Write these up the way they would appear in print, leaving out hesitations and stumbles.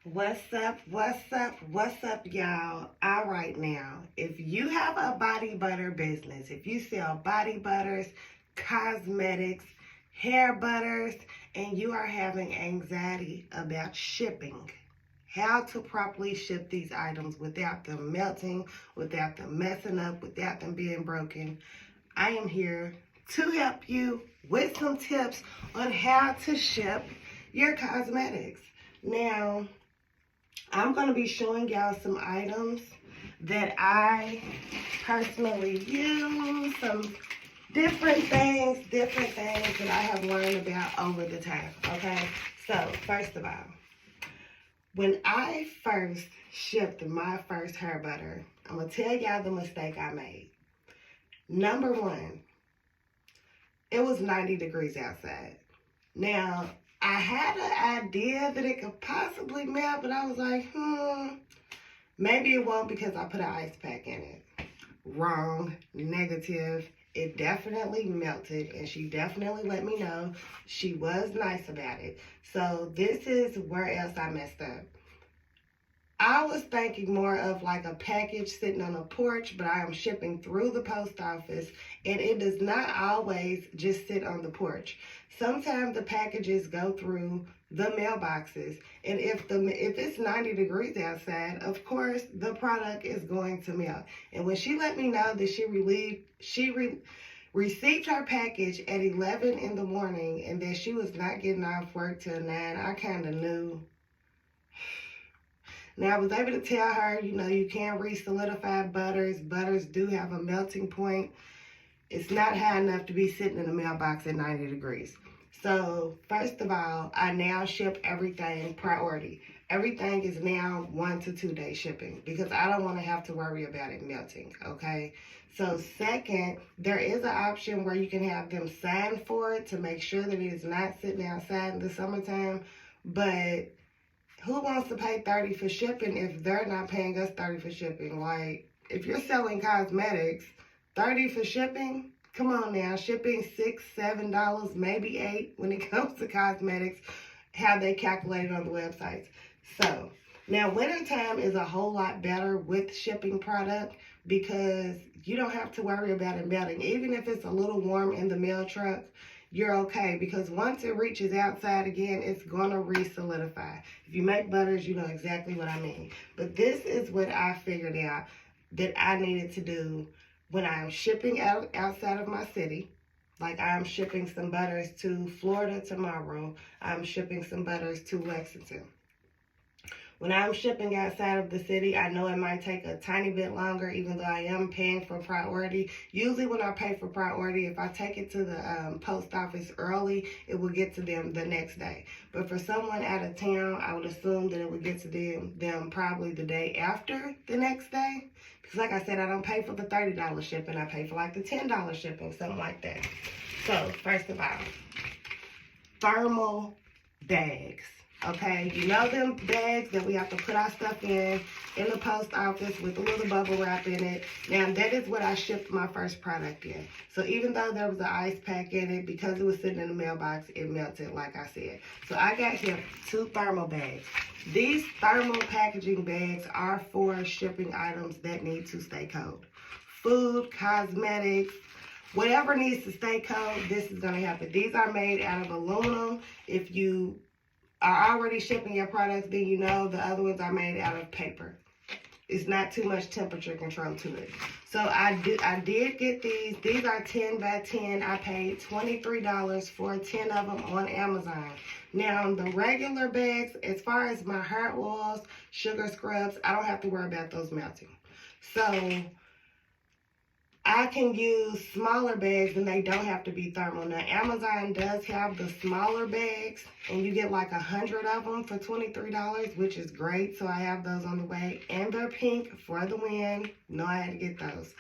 What's up? What's up? What's up, y'all? All right, now, if you have a body butter business, if you sell body butters, cosmetics, hair butters, and you are having anxiety about shipping, how to properly ship these items without them melting, without them messing up, without them being broken, I am here to help you with some tips on how to ship your cosmetics. Now, I'm going to be showing y'all some items that I personally use, some different things that I have learned about over the time, okay? So, first of all, when I first shipped my first hair butter, I'm going to tell y'all the mistake I made. Number one, it was 90 degrees outside. Now, I had an idea that it could possibly melt, but I was like, maybe it won't because I put an ice pack in it. Wrong, negative. It definitely melted, and she definitely let me know. She was nice about it. So this is where else I messed up. I was thinking more of like a package sitting on a porch, but I am shipping through the post office, and it does not always just sit on the porch. Sometimes the packages go through the mailboxes, and if it's 90 degrees outside, of course the product is going to melt. And when she let me know that she received her package at 11 in the morning and that she was not getting off work till 9, I kind of knew. Now, I was able to tell her, you can't re-solidify butters. Butters do have a melting point. It's not high enough to be sitting in the mailbox at 90 degrees. So, first of all, I now ship everything priority. Everything is now 1 to 2 day shipping because I don't want to have to worry about it melting, okay? So, second, there is an option where you can have them sign for it to make sure that it is not sitting outside in the summertime, but who wants to pay $30 for shipping if they're not paying us $30 for shipping? Like, if you're selling cosmetics, $30 for shipping? Come on now, shipping $6, $7, maybe $8 when it comes to cosmetics, how they calculate it on the websites. So, now wintertime is a whole lot better with shipping product because you don't have to worry about it melting. Even if it's a little warm in the mail truck, you're okay because once it reaches outside again, it's gonna re-solidify. If you make butters, you know exactly what I mean. But this is what I figured out that I needed to do when I'm shipping outside of my city. Like I'm shipping some butters to Florida tomorrow. I'm shipping some butters to Lexington. When I'm shipping outside of the city, I know it might take a tiny bit longer, even though I am paying for priority. Usually when I pay for priority, if I take it to the post office early, it will get to them the next day. But for someone out of town, I would assume that it would get to them probably the day after the next day. Because like I said, I don't pay for the $30 shipping. I pay for like the $10 shipping, something like that. So, first of all, thermal bags. Okay, you know them bags that we have to put our stuff in the post office with a little bubble wrap in it. Now, that is what I shipped my first product in. So even though there was an ice pack in it, because it was sitting in the mailbox, it melted, like I said. So I got here 2 thermal bags. These thermal packaging bags are for shipping items that need to stay cold. Food, cosmetics, whatever needs to stay cold, this is going to happen. These are made out of aluminum. If you are already shipping your products, then you know the other ones are made out of paper. It's not too much temperature control to it. So I did get these. These are 10 by 10. I paid $23 for 10 of them on Amazon. Now, the regular bags, as far as my hair oils, sugar scrubs, I don't have to worry about those melting. So I can use smaller bags and they don't have to be thermal. Now, Amazon does have the smaller bags and you get like 100 of them for $23, which is great. So I have those on the way and they're pink for the win. Know I had to get those.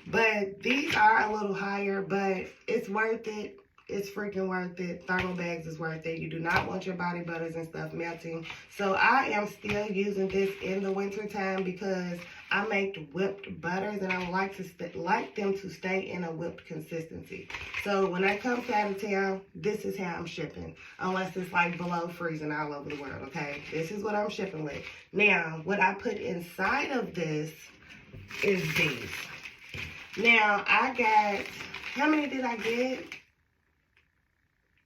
But these are a little higher, but it's worth it. It's freaking worth it. Thermal bags is worth it. You do not want your body butters and stuff melting. So I am still using this in the winter time because I make whipped butters and I would like them to stay in a whipped consistency. So when I come to out of town, this is how I'm shipping. Unless it's like below freezing all over the world, okay? This is what I'm shipping with. Now, what I put inside of this is these. Now, I got, how many did I get?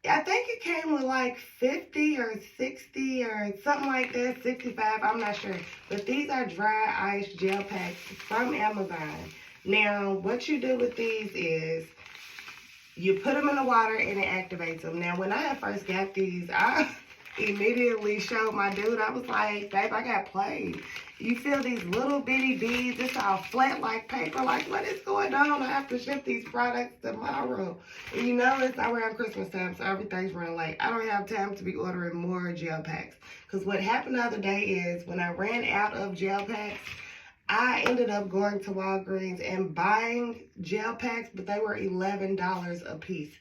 I think it came with like 50 or 60 or something like that, 65, I'm not sure. But these are dry ice gel packs from Amazon. Now, what you do with these is you put them in the water and it activates them. Now, when I had first got these, I immediately showed my dude. I was like, babe, I got played. You feel these little bitty beads. It's all flat like paper. Like, what is going on? I have to ship these products tomorrow. And you know it's around Christmas time, so everything's running late. I don't have time to be ordering more gel packs. Because what happened the other day is when I ran out of gel packs, I ended up going to Walgreens and buying gel packs, but they were $11 a piece.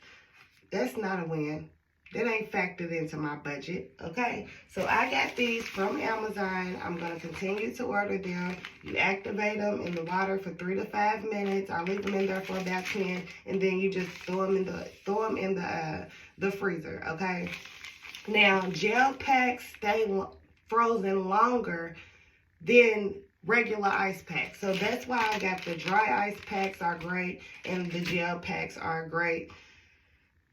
That's not a win. That ain't factored into my budget, okay? So I got these from Amazon. I'm going to continue to order them. You activate them in the water for 3 to 5 minutes. I leave them in there for about 10, and then you just throw them in the freezer, okay? Now, gel packs stay frozen longer than regular ice packs. So that's why I got the dry ice packs are great and the gel packs are great.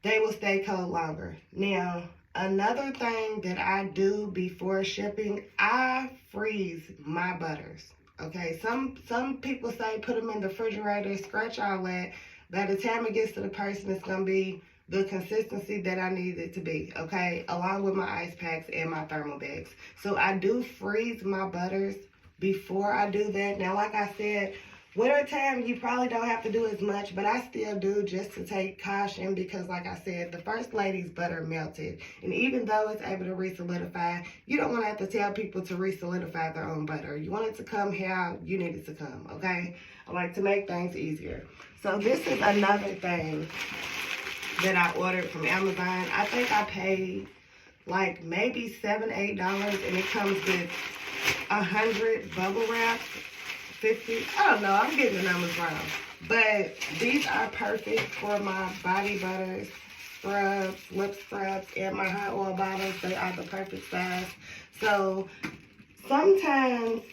They will stay cold longer. Now, another thing that I do before shipping, I freeze my butters. Okay, some people say put them in the refrigerator, scratch all that. By the time it gets to the person, it's gonna be the consistency that I need it to be, okay? Along with my ice packs and my thermal bags. So I do freeze my butters before I do that. Now, like I said, winter time, you probably don't have to do as much, but I still do just to take caution because, like I said, the First Lady's butter melted. And even though it's able to re-solidify, you don't want to have to tell people to re-solidify their own butter. You want it to come how you need it to come, okay? I like to make things easier. So this is another thing that I ordered from Amazon. I think I paid like maybe $7, $8, and it comes with 100 bubble wrap. 50, I don't know, I'm getting the numbers wrong. But these are perfect for my body butters, scrubs, lip scrubs, and my hot oil bottles. They are the perfect size. So sometimes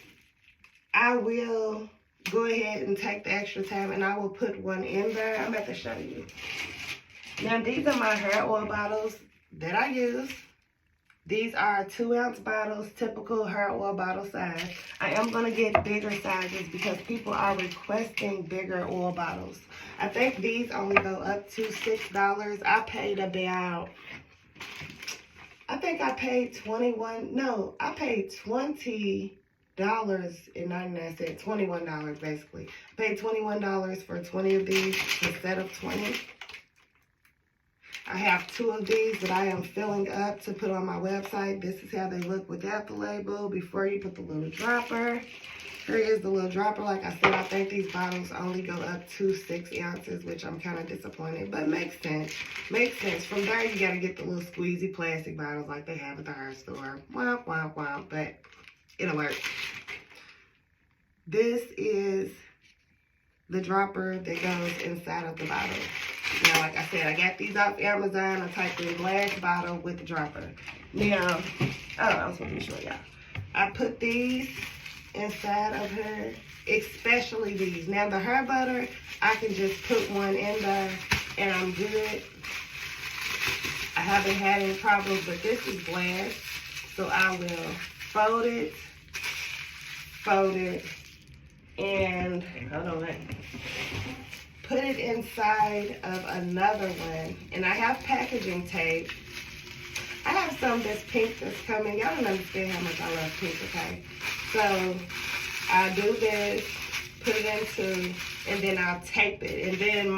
I will go ahead and take the extra time and I will put one in there. I'm about to show you. Now these are my hair oil bottles that I use. These are 2-ounce bottles, typical hair oil bottle size. I am going to get bigger sizes because people are requesting bigger oil bottles. I think these only go up to $6. I paid about, I think I paid $20.99, $21 basically. I paid $21 for 20 of these instead of 20. I have 2 of these that I am filling up to put on my website. This is how they look without the label before you put the little dropper. Here is the little dropper. Like I said, I think these bottles only go up to 6 ounces, which I'm kind of disappointed, but makes sense. Makes sense. From there, you got to get the little squeezy plastic bottles like they have at the hair store. Womp, womp, womp, but it'll work. This is the dropper that goes inside of the bottle. Now, like I said, I got these off Amazon. I typed in glass bottle with the dropper. Now, I'm supposed to show y'all. I put these inside of her, especially these. Now, the hair butter, I can just put one in there and I'm good. I haven't had any problems, but this is glass. So I will fold it, and hold on. Put it inside of another one, and I have packaging tape. I have some that's pink that's coming. Y'all don't understand how much I love pink, okay? So I do this, put it into, and then I'll tape it. And then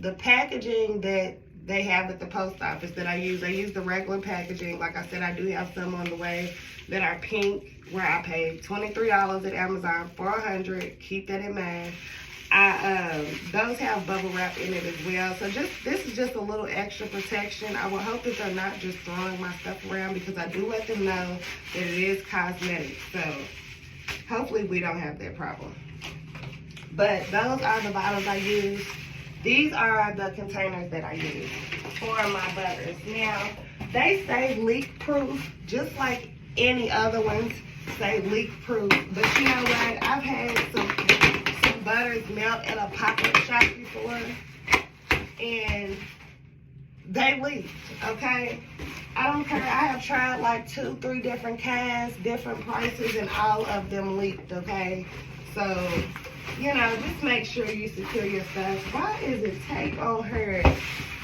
the packaging that they have at the post office that I use the regular packaging. Like I said, I do have some on the way that are pink, where I paid $23 at Amazon for 100. Keep that in mind. Those have bubble wrap in it as well. So this is just a little extra protection. I will hope that they're not just throwing my stuff around, because I do let them know that it is cosmetic. So hopefully we don't have that problem. But those are the bottles I use. These are the containers that I use for my butters. Now, they say leak proof, just like any other ones say leak proof. But you know what? I've had some butters melt in a pop-up shop before, and they leaked, okay? I don't care. I have tried like 2-3 different kinds, different prices, and all of them leaked, okay? So, you know, just make sure you secure your stuff. Why is it tape on her?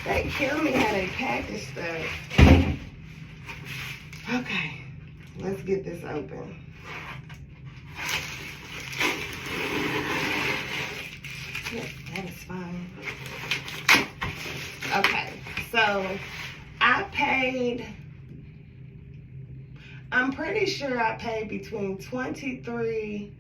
They kill me how they package stuff. Okay, let's get this open. Yep, that is fine. Okay, so I'm pretty sure I paid between 23.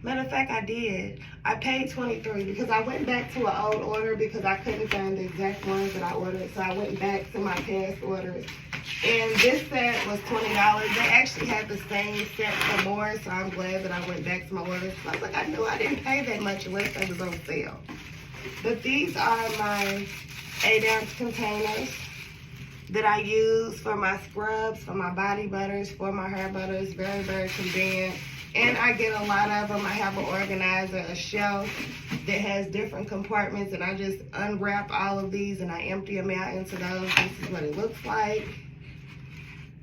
Matter of fact, I did. I paid 23 because I went back to an old order because I couldn't find the exact ones that I ordered. So I went back to my past orders. And this set was $20. They actually had the same set for more, so I'm glad that I went back to my orders. I was like, I knew I didn't pay that much unless it was on sale. But these are my 8-ounce containers that I use for my scrubs, for my body butters, for my hair butters. Very, very convenient. And I get a lot of them. I have an organizer, a shelf that has different compartments, and I just unwrap all of these and I empty them out into those. This is what it looks like.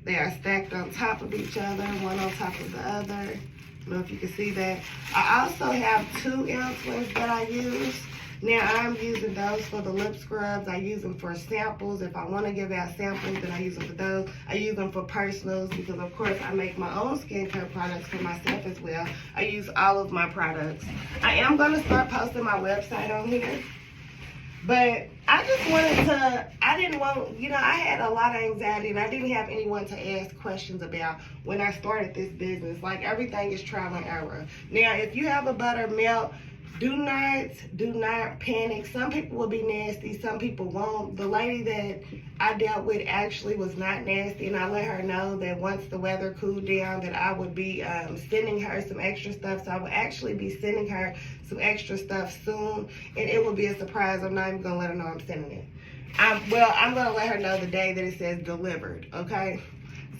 They are stacked on top of each other, one on top of the other. I don't know if you can see that. I also have 2-ounce ones that I use. Now I'm using those for the lip scrubs. I use them for samples. If I want to give out samples, then I use them for those. I use them for personals because, of course, I make my own skincare products for myself as well. I use all of my products. I am going to start posting my website on here. But I just wanted to, I didn't want, you know, I had a lot of anxiety and I didn't have anyone to ask questions about when I started this business. Like, everything is trial and error. Now, if you have a butter melt, do not panic. Some people will be nasty, some people won't. The lady that I dealt with actually was not nasty, and I let her know that once the weather cooled down that I would be sending her some extra stuff. So I will actually be sending her some extra stuff soon, and it will be a surprise. I'm not even gonna let her know I'm sending it. I'm gonna let her know the day that it says delivered, okay?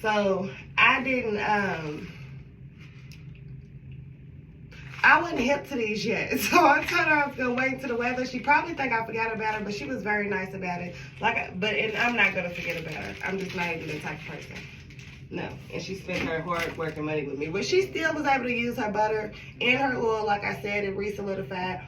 So I wasn't hip to these yet, so I told her I was gonna wait until the weather. She probably think I forgot about her, but she was very nice about it. And I'm not gonna forget about her. I'm just not even the type of person. No, and she spent her hard working money with me, but she still was able to use her butter and her oil. Like I said, it re-solidified.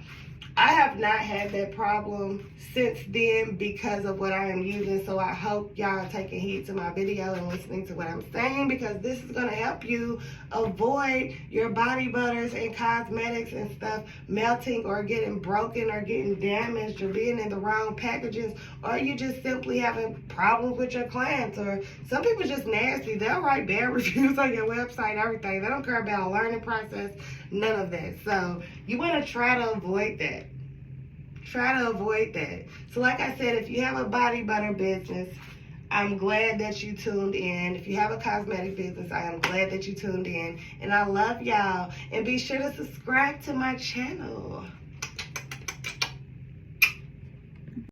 I have not had that problem since then because of what I am using. So I hope y'all are taking heed to my video and listening to what I'm saying, because this is going to help you avoid your body butters and cosmetics and stuff melting or getting broken or getting damaged or being in the wrong packages, or you just simply having problems with your clients. Or some people just nasty. They'll write bad reviews on your website, everything. They don't care about a learning process, none of that. So you want to try to avoid that. Try to avoid that. So like I said, if you have a body butter business, I'm glad that you tuned in. If you have a cosmetic business, I am glad that you tuned in. And I love y'all. And be sure to subscribe to my channel.